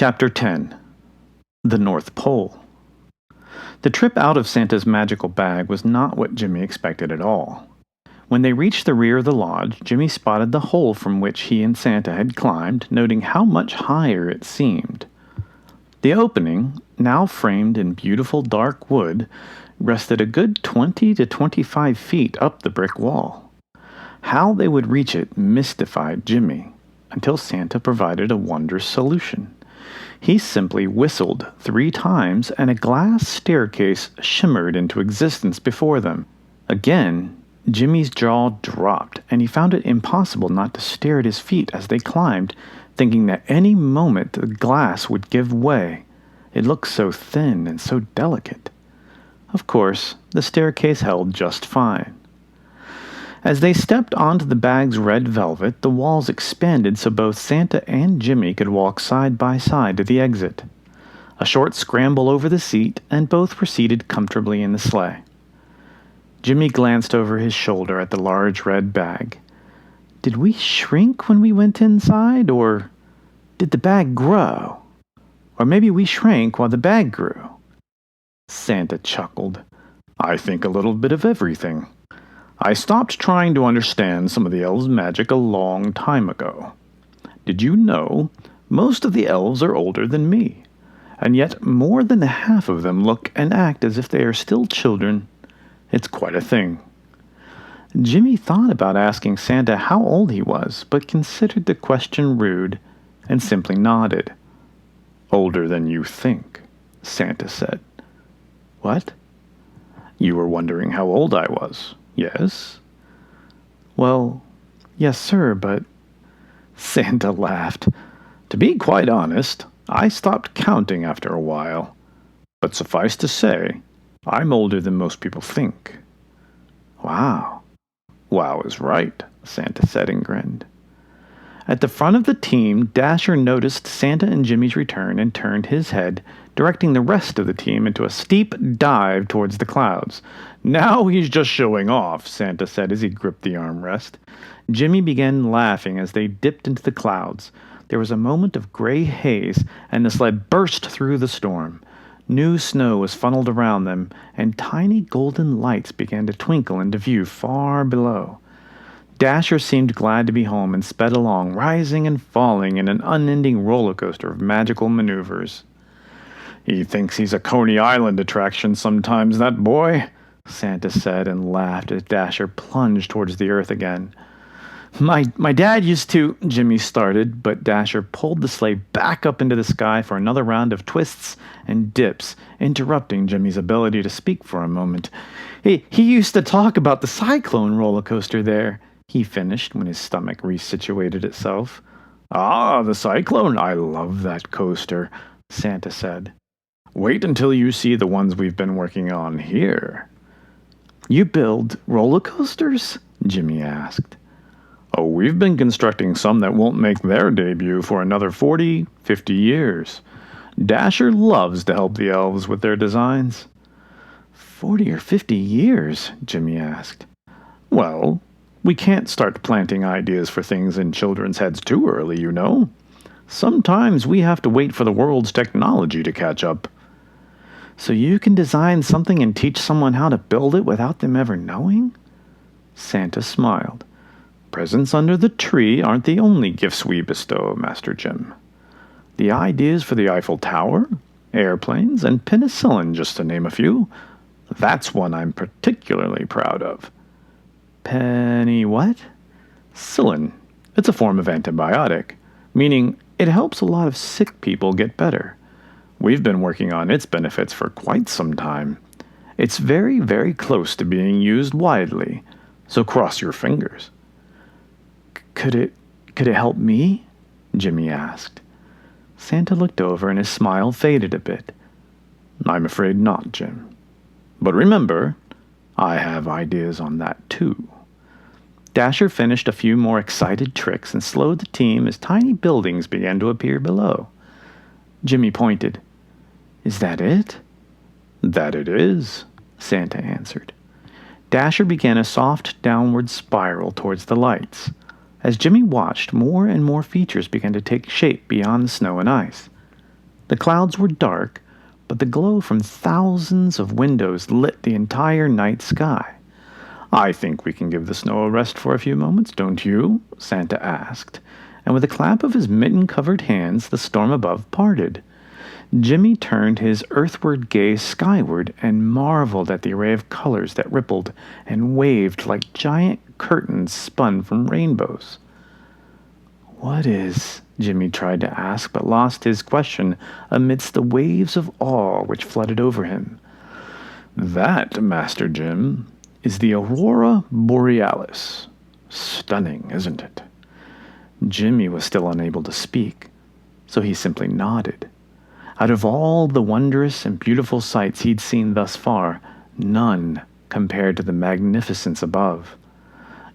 Chapter 10. The North Pole. The trip out of Santa's magical bag was not what Jimmy expected at all. When they reached the rear of the lodge, Jimmy spotted the hole from which he and Santa had climbed, noting how much higher it seemed. The opening, now framed in beautiful dark wood, rested a good 20 to 25 feet up the brick wall. How they would reach it mystified Jimmy, until Santa provided a wondrous solution. He simply whistled 3 times, and a glass staircase shimmered into existence before them. Again, Jimmy's jaw dropped, and he found it impossible not to stare at his feet as they climbed, thinking that any moment the glass would give way. It looked so thin and so delicate. Of course, the staircase held just fine. As they stepped onto the bag's red velvet, the walls expanded so both Santa and Jimmy could walk side by side to the exit. A short scramble over the seat, and both were seated comfortably in the sleigh. Jimmy glanced over his shoulder at the large red bag. Did we shrink when we went inside, or did the bag grow? Or maybe we shrank while the bag grew? Santa chuckled. I think a little bit of everything. I stopped trying to understand some of the elves' magic a long time ago. Did you know most of the elves are older than me, and yet more than half of them look and act as if they are still children? It's quite a thing. Jimmy thought about asking Santa how old he was, but considered the question rude and simply nodded. Older than you think, Santa said. What? You were wondering how old I was. Yes? Well, yes, sir, but... Santa laughed. To be quite honest, I stopped counting after a while. But suffice to say, I'm older than most people think. Wow. Wow is right, Santa said and grinned. At the front of the team, Dasher noticed Santa and Jimmy's return and turned his head, directing the rest of the team into a steep dive towards the clouds. Now he's just showing off, Santa said as he gripped the armrest. Jimmy began laughing as they dipped into the clouds. There was a moment of gray haze, and the sled burst through the storm. New snow was funneled around them, and tiny golden lights began to twinkle into view far below. Dasher seemed glad to be home and sped along, rising and falling in an unending roller coaster of magical maneuvers. He thinks he's a Coney Island attraction sometimes, that boy, Santa said and laughed as Dasher plunged towards the earth again. My dad used to, Jimmy started, but Dasher pulled the sleigh back up into the sky for another round of twists and dips, interrupting Jimmy's ability to speak for a moment. He used to talk about the cyclone roller coaster there, he finished when his stomach resituated itself. Ah, the cyclone. I love that coaster, Santa said. Wait until you see the ones we've been working on here. You build roller coasters? Jimmy asked. Oh, we've been constructing some that won't make their debut for another 40, 50 years. Dasher loves to help the elves with their designs. 40 or 50 years? Jimmy asked. Well, we can't start planting ideas for things in children's heads too early, you know. Sometimes we have to wait for the world's technology to catch up. So you can design something and teach someone how to build it without them ever knowing? Santa smiled. Presents under the tree aren't the only gifts we bestow, Master Jim. The ideas for the Eiffel Tower, airplanes, and penicillin, just to name a few, that's one I'm particularly proud of. Penny what? Cillin. It's a form of antibiotic, meaning it helps a lot of sick people get better. We've been working on its benefits for quite some time. It's very, very close to being used widely, so cross your fingers. Could it help me? Jimmy asked. Santa looked over and his smile faded a bit. I'm afraid not, Jim. But remember, I have ideas on that too. Dasher finished a few more excited tricks and slowed the team as tiny buildings began to appear below. Jimmy pointed. Is that it? That it is, Santa answered. Dasher began a soft downward spiral towards the lights. As Jimmy watched, more and more features began to take shape beyond the snow and ice. The clouds were dark, but the glow from thousands of windows lit the entire night sky. "I think we can give the snow a rest for a few moments, don't you?" Santa asked, and with a clap of his mitten-covered hands, the storm above parted. Jimmy turned his earthward gaze skyward and marveled at the array of colors that rippled and waved like giant curtains spun from rainbows. "What is—" Jimmy tried to ask, but lost his question amidst the waves of awe which flooded over him. "That, Master Jim, is the Aurora Borealis. Stunning, isn't it?" Jimmy was still unable to speak, so he simply nodded. Out of all the wondrous and beautiful sights he'd seen thus far, none compared to the magnificence above.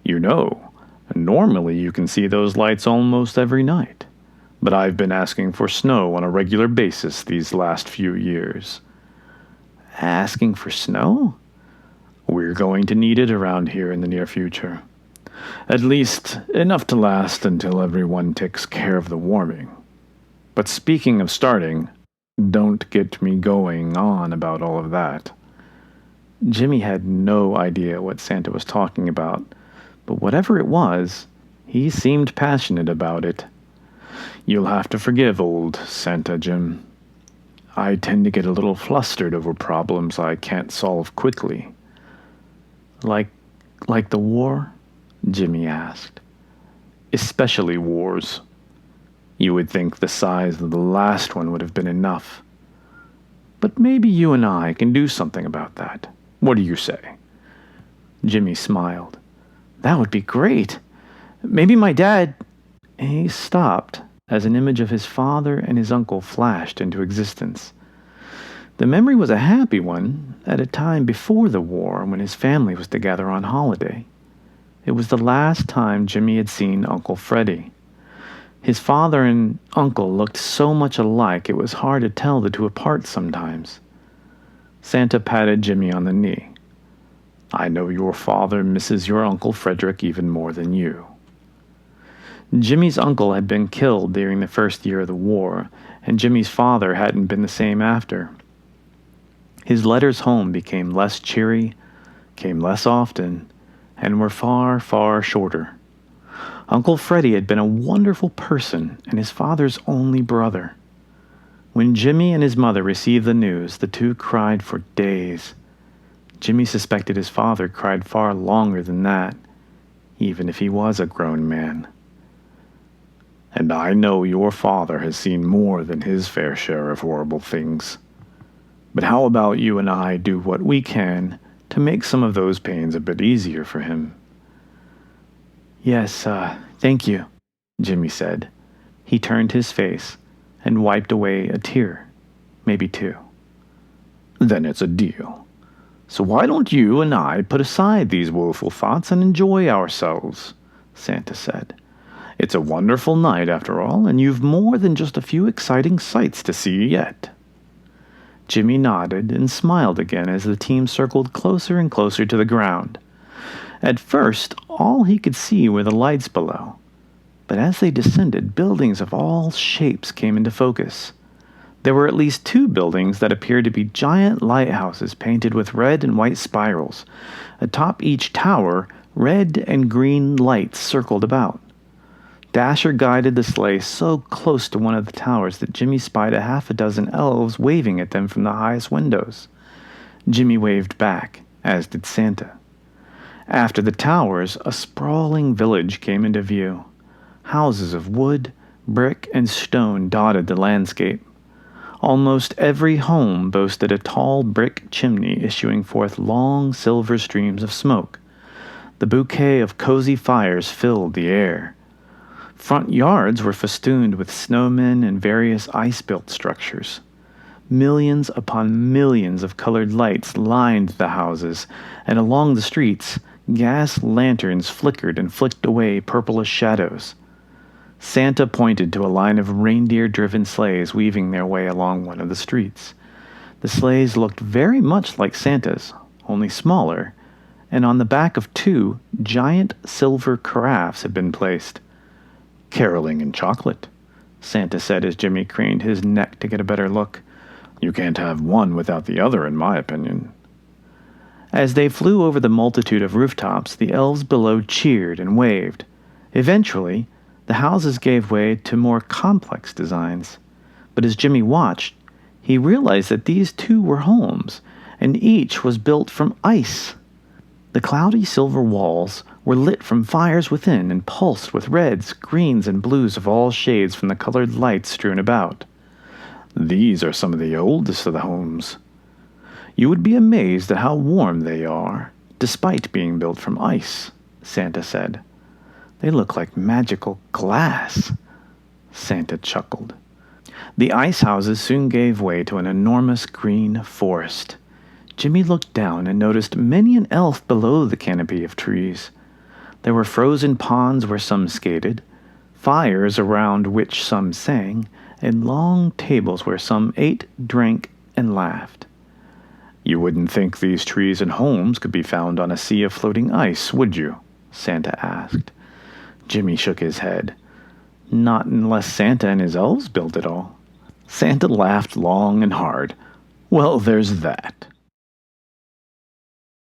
"You know, normally you can see those lights almost every night, but I've been asking for snow on a regular basis these last few years." "Asking for snow?" "We're going to need it around here in the near future. At least enough to last until everyone takes care of the warming. But speaking of starting, don't get me going on about all of that." Jimmy had no idea what Santa was talking about, but whatever it was, he seemed passionate about it. "You'll have to forgive old Santa, Jim. I tend to get a little flustered over problems I can't solve quickly." Like the war?" Jimmy asked. "Especially wars. You would think the size of the last one would have been enough. But maybe you and I can do something about that. What do you say?" Jimmy smiled. "That would be great. Maybe my dad—" He stopped as an image of his father and his uncle flashed into existence. The memory was a happy one, at a time before the war when his family was together on holiday. It was the last time Jimmy had seen Uncle Freddie. His father and uncle looked so much alike it was hard to tell the two apart sometimes. Santa patted Jimmy on the knee. "I know your father misses your Uncle Frederick even more than you." Jimmy's uncle had been killed during the first year of the war, and Jimmy's father hadn't been the same after. His letters home became less cheery, came less often, and were far, far shorter. Uncle Freddie had been a wonderful person and his father's only brother. When Jimmy and his mother received the news, the two cried for days. Jimmy suspected his father cried far longer than that, even if he was a grown man. "And I know your father has seen more than his fair share of horrible things. But how about you and I do what we can to make some of those pains a bit easier for him?" "Yes, thank you," Jimmy said. He turned his face and wiped away a tear, maybe two. "Then it's a deal. So why don't you and I put aside these woeful thoughts and enjoy ourselves?" Santa said. "It's a wonderful night after all, and you've more than just a few exciting sights to see yet." Jimmy nodded and smiled again as the team circled closer and closer to the ground. At first, all he could see were the lights below, but as they descended, buildings of all shapes came into focus. There were at least two buildings that appeared to be giant lighthouses painted with red and white spirals. Atop each tower, red and green lights circled about. Dasher guided the sleigh so close to one of the towers that Jimmy spied a half a dozen elves waving at them from the highest windows. Jimmy waved back, as did Santa. After the towers, a sprawling village came into view. Houses of wood, brick, and stone dotted the landscape. Almost every home boasted a tall brick chimney issuing forth long silver streams of smoke. The bouquet of cozy fires filled the air. Front yards were festooned with snowmen and various ice-built structures. Millions upon millions of colored lights lined the houses, and along the streets, gas lanterns flickered and flicked away purplish shadows. Santa pointed to a line of reindeer-driven sleighs weaving their way along one of the streets. The sleighs looked very much like Santa's, only smaller, and on the back of two, giant silver carafes had been placed. "Caroling in chocolate," Santa said as Jimmy craned his neck to get a better look. "You can't have one without the other, in my opinion." As they flew over the multitude of rooftops, the elves below cheered and waved. Eventually, the houses gave way to more complex designs. But as Jimmy watched, he realized that these too were homes, and each was built from ice. The cloudy silver walls were lit from fires within and pulsed with reds, greens, and blues of all shades from the colored lights strewn about. "These are some of the oldest of the homes. You would be amazed at how warm they are, despite being built from ice," Santa said. "They look like magical glass." Santa chuckled. The ice houses soon gave way to an enormous green forest. Jimmy looked down and noticed many an elf below the canopy of trees. There were frozen ponds where some skated, fires around which some sang, and long tables where some ate, drank, and laughed. "You wouldn't think these trees and homes could be found on a sea of floating ice, would you?" Santa asked. Jimmy shook his head. "Not unless Santa and his elves built it all." Santa laughed long and hard. "Well, there's that.